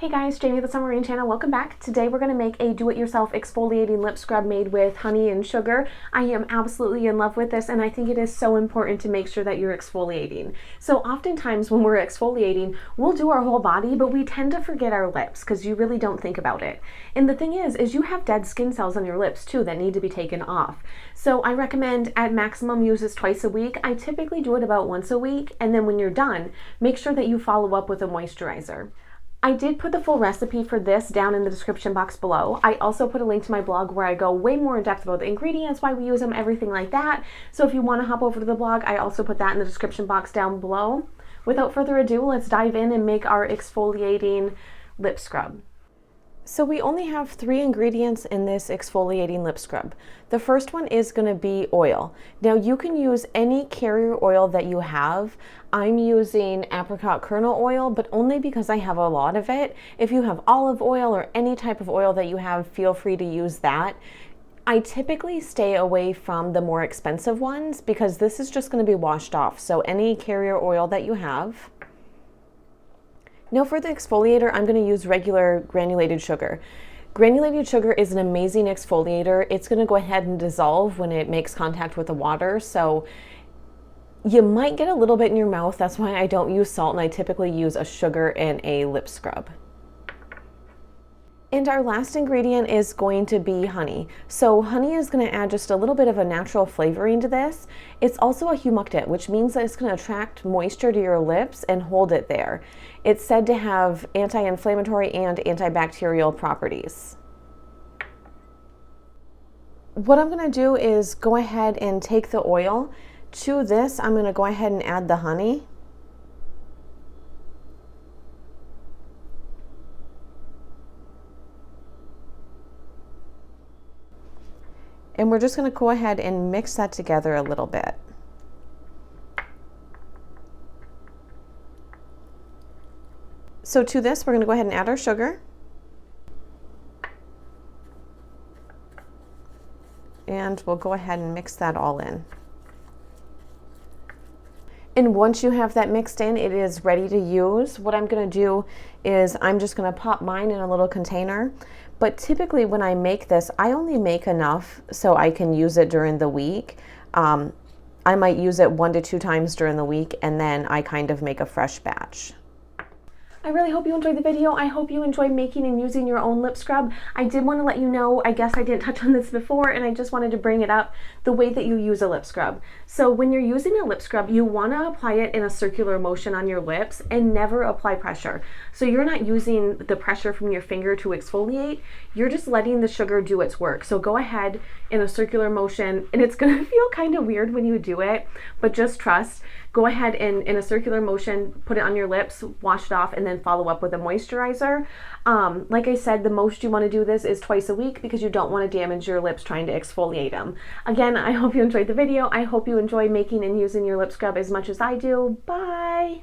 Hey guys, Jamie the Submarine Channel, welcome back. Today we're going to make a do-it-yourself exfoliating lip scrub made with honey and sugar. I am absolutely in love with this and I think it is so important to make sure that you're exfoliating. So oftentimes when we're exfoliating, we'll do our whole body, but we tend to forget our lips because you really don't think about it. And the thing is you have dead skin cells on your lips too that need to be taken off. So I recommend at maximum use this twice a week. I typically do it about once a week, and then when you're done, make sure that you follow up with a moisturizer. I did put the full recipe for this down in the description box below. I also put a link to my blog where I go way more in depth about the ingredients, why we use them, everything like that. So if you want to hop over to the blog, I also put that in the description box down below. Without further ado, let's dive in and make our exfoliating lip scrub. So we only have 3 ingredients in this exfoliating lip scrub. The first one is going to be oil. Now you can use any carrier oil that you have. I'm using apricot kernel oil, but only because I have a lot of it. If you have olive oil or any type of oil that you have, feel free to use that. I typically stay away from the more expensive ones because this is just going to be washed off. So any carrier oil that you have. Now for the exfoliator, I'm going to use regular granulated sugar. Granulated sugar is an amazing exfoliator. It's going to go ahead and dissolve when it makes contact with the water, so you might get a little bit in your mouth. That's why I don't use salt, and I typically use a sugar in a lip scrub. And our last ingredient is going to be honey. So honey is going to add just a little bit of a natural flavoring to this. It's also a humectant, which means that it's going to attract moisture to your lips and hold it there. It's said to have anti-inflammatory and antibacterial properties. What I'm going to do is go ahead and take the oil. To this, I'm going to go ahead and add the honey. And we're just going to go ahead and mix that together a little bit. So to this, we're going to go ahead and add our sugar. And we'll go ahead and mix that all in. And once you have that mixed in, it is ready to use. What I'm going to do is I'm just going to pop mine in a little container. But typically when I make this, I only make enough so I can use it during the week. I might use it 1 to 2 times during the week, and then I kind of make a fresh batch. I really hope you enjoyed the video. I hope you enjoyed making and using your own lip scrub. I did want to let you know, I guess I didn't touch on this before, and I just wanted to bring it up, the way that you use a lip scrub. So when you're using a lip scrub, you want to apply it in a circular motion on your lips and never apply pressure. So you're not using the pressure from your finger to exfoliate. You're just letting the sugar do its work. So go ahead in a circular motion, and it's going to feel kind of weird when you do it, but just trust. Go ahead and in a circular motion, put it on your lips, wash it off, and then follow up with a moisturizer. Like I said, the most you want to do this is twice a week because you don't want to damage your lips trying to exfoliate them. Again, I hope you enjoyed the video. I hope you enjoy making and using your lip scrub as much as I do. Bye!